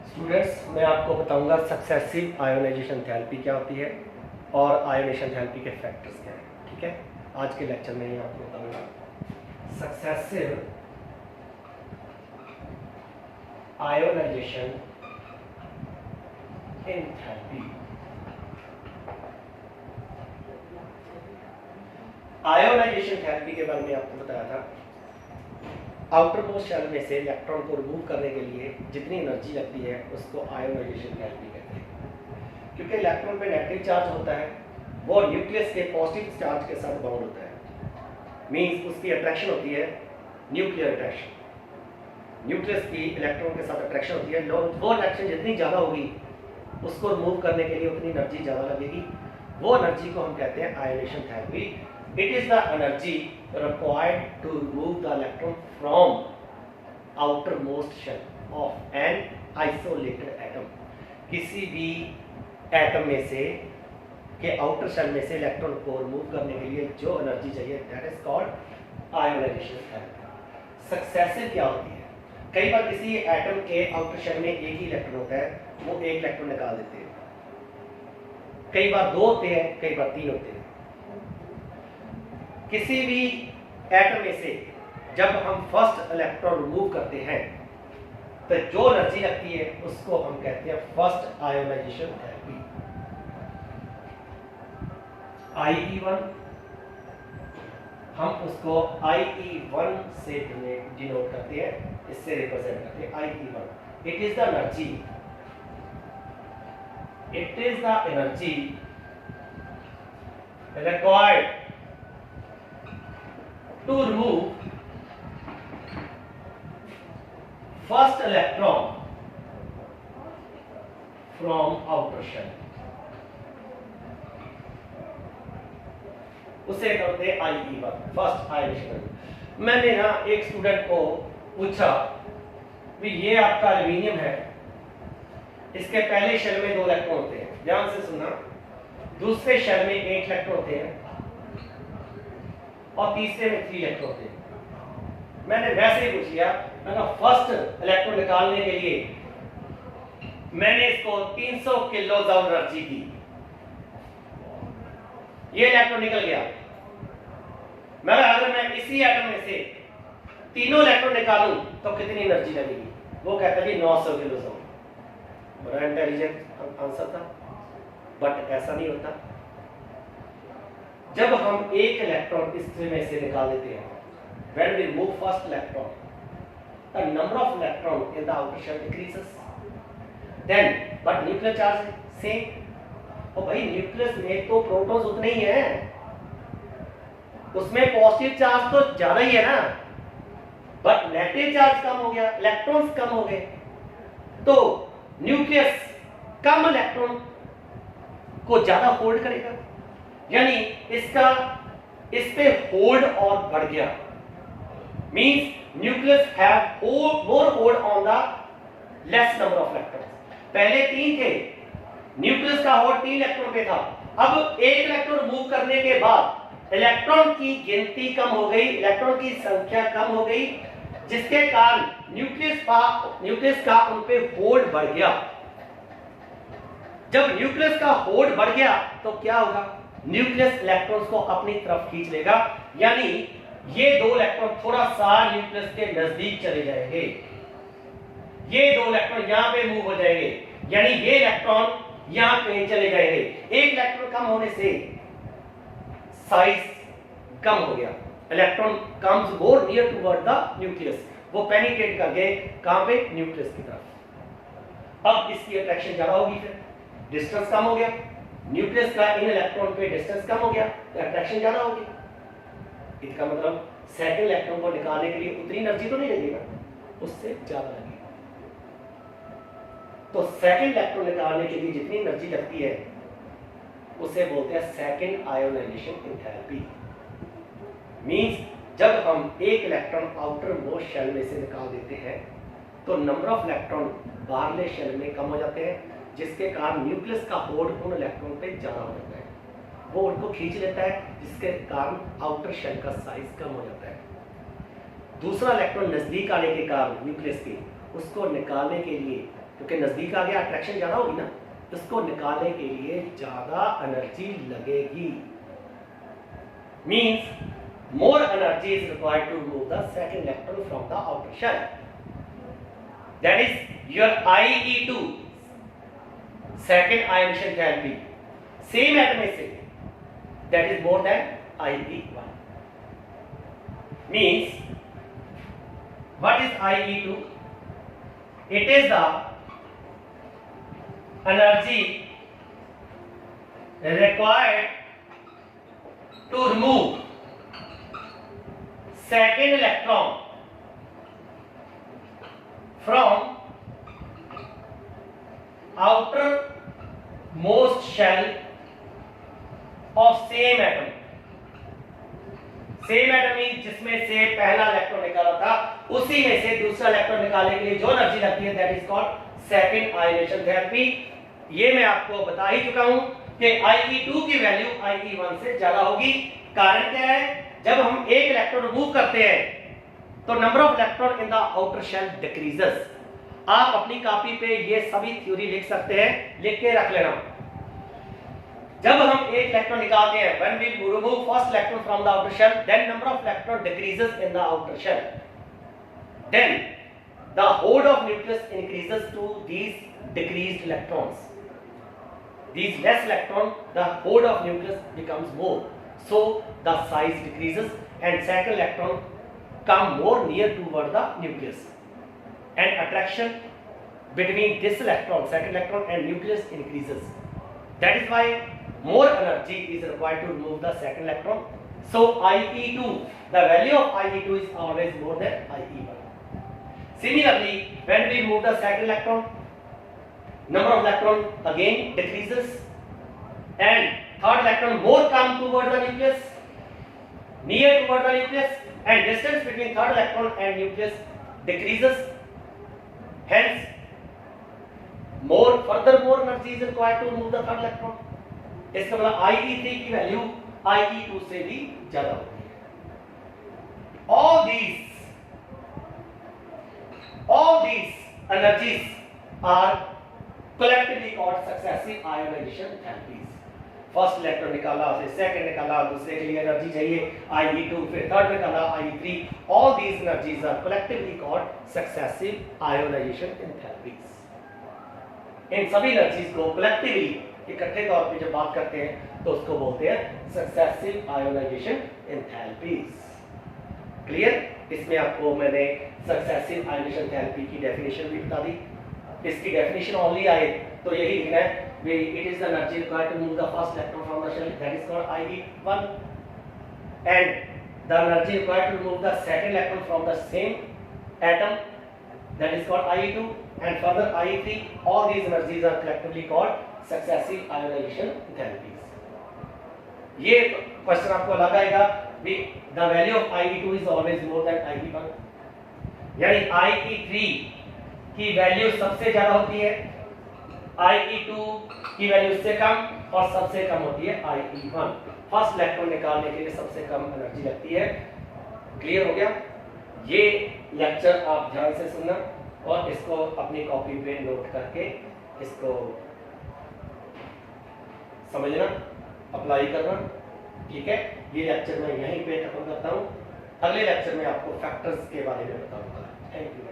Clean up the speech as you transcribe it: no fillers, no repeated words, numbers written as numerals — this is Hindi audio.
स्टूडेंट्स, मैं आपको बताऊंगा सक्सेसिव आयोनाइजेशन थेरेपी क्या होती है और आयोनाइजेशन थेरेपी के फैक्टर्स क्या हैं। ठीक है, आज के लेक्चर में ही आपको बताऊंगा सक्सेसिव आयोनाइजेशन इन थेरेपी। आयोनाइजेशन थेरेपी के बारे में आपको बताया था, आउटर मोस्ट शेल में से इलेक्ट्रॉन को रिमूव करने के लिए जितनी एनर्जी लगती है उसको आयोनाइजेशन थेरेपी कहते हैं। क्योंकि इलेक्ट्रॉन पे नेगेटिव चार्ज होता है, वो न्यूक्लियस के पॉजिटिव चार्ज के साथ बाउंड होता है। मींस उसकी अट्रैक्शन होती है न्यूक्लियर अट्रैक्शन। न्यूक्लियस की इलेक्ट्रॉन के साथ अट्रैक्शन होती है। वो अट्रैक्शन जितनी ज़्यादा होगी उसको रिमूव करने के लिए उतनी एनर्जी ज़्यादा लगेगी। वो एनर्जी को हम कहते हैं ionisation therapy. It is the energy required to remove the electron from outermost shell of an isolated atom। किसी भी एटम में से के आउटर शेल में से इलेक्ट्रॉन को रिमूव करने के लिए जो एनर्जी चाहिए that is called ionisation therapy. Successive क्या होती है? कई बार किसी एटम के आउटर शेल में एक ही इलेक्ट्रॉन होता है, वो एक इलेक्ट्रॉन निकाल देते हैं। कई बार दो होते हैं, कई बार तीन होते हैं। किसी भी एटम में से जब हम फर्स्ट इलेक्ट्रॉन रिमूव करते हैं तो जो एनर्जी लगती है उसको हम कहते हैं फर्स्ट आयोनाइजेशन थेरेपी। IE1 हम उसको IE1 से डिनोट करते हैं, इससे रिप्रेजेंट करते हैं IE1। It is the energy required to remove first electron from outer shell। उसे कहते हैं IE1 फर्स्ट आयोनाइजेशन। मैंने ना एक स्टूडेंट को पूछा भी ये आपका एल्यूमिनियम है, इसके पहले शेल में 2 इलेक्ट्रॉन होते हैं, ध्यान से सुनना, दूसरे शेल में 8 इलेक्ट्रॉन होते हैं और तीसरे में 3 इलेक्ट्रॉन होते हैं। मैंने वैसे ही पूछ लिया, मैंने फर्स्ट इलेक्ट्रॉन निकालने के लिए मैंने इसको 300 किलो जूल एनर्जी दी, ये इलेक्ट्रॉन निकल गया। मगर अगर मैं इसी एटम में से तीनों इलेक्ट्रॉन निकालूं तो कितनी एनर्जी लगेगी? वो कहता है 900 किलो जूल। बड़ा इंटेलिजेंट आंसर था, बट ऐसा नहीं होता। जब हम एक इलेक्ट्रॉन इस में से निकाल देते हैं, when we remove first electron, the number of electron in the outer shell decreases, then but nuclear charge same। और भाई न्यूक्लियस में तो प्रोटॉन्स उतने ही हैं, उसमें पॉजिटिव चार्ज तो ज्यादा ही है ना, बट नेगेटिव चार्ज कम हो गया, इलेक्ट्रॉन्स कम हो गए, तो न्यूक्लियस कम इलेक्ट्रॉन को ज्यादा होल्ड करेगा, यानी इसका इस पे होल्ड और बढ़ गया। Means nucleus have more hold on the less number of electrons. पहले 3 थे, न्यूक्लियस का होल्ड 3 इलेक्ट्रॉन पे था। अब एक इलेक्ट्रॉन मूव करने के बाद इलेक्ट्रॉन की गिनती कम हो गई, इलेक्ट्रॉन की संख्या कम हो गई, जिसके कारण न्यूक्लियस का उन पे होल्ड बढ़ गया। जब न्यूक्लियस का होल्ड बढ़ गया तो क्या होगा? न्यूक्लियस इलेक्ट्रॉन्स को अपनी तरफ खींच लेगा, यानी ये 2 इलेक्ट्रॉन थोड़ा सा न्यूक्लियस के नजदीक चले जाएंगे, ये 2 इलेक्ट्रॉन यहां पे मूव हो जाएंगे, यानी ये इलेक्ट्रॉन यहां पे चले जाएंगे। एक इलेक्ट्रॉन कम होने से साइज कम हो गया, electron comes more near toward the nucleus, वो पेनिट्रेट कर गए कहां पे? न्यूक्लियस की तरफ। अब इसकी अट्रैक्शन ज्यादा होगी, फिर डिस्टेंस कम हो गया, न्यूक्लियस का इन इलेक्ट्रॉन पे डिस्टेंस कम हो गया तो अट्रैक्शन ज्यादा होगी। इसका मतलब सेकंड इलेक्ट्रॉन को निकालने के लिए उतनी एनर्जी तो नहीं लगेगा, उससे ज्यादा लगेगी। तो सेकंड इलेक्ट्रॉन निकालने के लिए जितनी एनर्जी लगती है उसे बोलते हैं सेकंड आयोनाइजेशन इन थेरेपी। मींस जब हम एक इलेक्ट्रॉन आउटर मोस्ट शेल में से निकाल देते हैं तो नंबर ऑफ इलेक्ट्रॉन बाहरले शेल में कम हो जाते हैं, जिसके कारण न्यूक्लियस का होल्ड उन इलेक्ट्रॉन पे ज्यादा हो जाता है, वो उनको खींच लेता है, जिसके कारण आउटर शेल का साइज कम हो जाता है। दूसरा इलेक्ट्रॉन नजदीक आने के कारण न्यूक्लियस के उसको निकालने के लिए क्योंकि नजदीक आ गया, अट्रैक्शन ज्यादा होगी ना, इसको निकालने के लिए ज्यादा एनर्जी लगेगी। Means more energy is required to remove the second electron from the outer shell. That is your IE2 second ionisation energy same atom में से, that is more than IE1। Means what is IE2? It is the energy required to remove second electron from outermost shell of same atom। Same atom means जिसमें से पहला इलेक्ट्रॉन निकाला था उसी में से दूसरा इलेक्ट्रॉन निकालने के लिए जो एनर्जी लगती है that is called second ionisation therapy. ये मैं आपको बता ही चुका हूं कि IE2 की वैल्यू IE1 से ज्यादा होगी। कारण क्या है, जब हम एक इलेक्ट्रॉन रिमूव करते हैं तो number of electron in the outer shell decreases. आप अपनी कॉपी पे ये सभी थ्योरी लिख सकते हैं, लिख के रख लेना। जब हम एक इलेक्ट्रॉन निकालते हैं, when we remove first electron from the outer shell, then number of electron decreases in the outer shell, then the hold of nucleus increases to these decreased electrons, these less electron, the hold of nucleus becomes more, so the size decreases and second electron come more near toward the nucleus, and attraction between this electron, second electron and nucleus increases. That is why more energy is required to remove the second electron. So IE2, the value of IE2 is always more than IE1. Similarly, when we remove the second electron, number of electron again decreases and third electron more come toward the nucleus, near toward the nucleus, and distance between third electron and nucleus decreases. Hence, furthermore energy is required to remove the third electron. इसका मतलब IE3 की वैल्यू IE2 से भी ज्यादा होती है। all these energies are collectively called successive ionization therapies। First electron निकाला, फिर सेकंड निकाला, दूसरे के लिए एनर्जी चाहिए IE2, फिर थर्ड निकाला IE3। all these energies are collectively called successive ionization therapies। इन सभी एनर्जीज को कलेक्टिवली इकट्ठे तौर पे जब बात करते हैं तो उसको बोलते हैं सक्सेसिव आयोनाइजेशन एंथैल्पीज। क्लियर? इसमें आपको मैंने सक्सेसिव आयोनाइजेशन एंथैल्पी की डेफिनेशन भी बता दी। इसकी डेफिनेशन ओनली आए तो यही लिखना है, it is the energy required to move the first electron from the shell, that is called IE1, and the energy required to move the second electron from the same atom, that is called IE2, and further IE3। all these energies are collectively called successive ionization therapies। ये क्वेश्चन आपको लग आएगा भी the value of IE2 is always more than IE1, यानी IE3 की वैल्यू सबसे ज्यादा होती है, IE2 की वैल्यू उससे कम और सबसे कम होती है IE1। फर्स्ट इलेक्ट्रॉन निकालने के लिए सबसे कम एनर्जी लगती है। क्लियर हो गया? ये लेक्चर आप ध्यान से सुनना और इसको अपनी कॉपी पे नोट करके इसको समझना, अप्लाई करना। ठीक है, ये लेक्चर मैं यहीं पे खत्म करता हूँ। अगले लेक्चर में आपको फैक्टर्स के बारे में बताऊंगा। Thank you.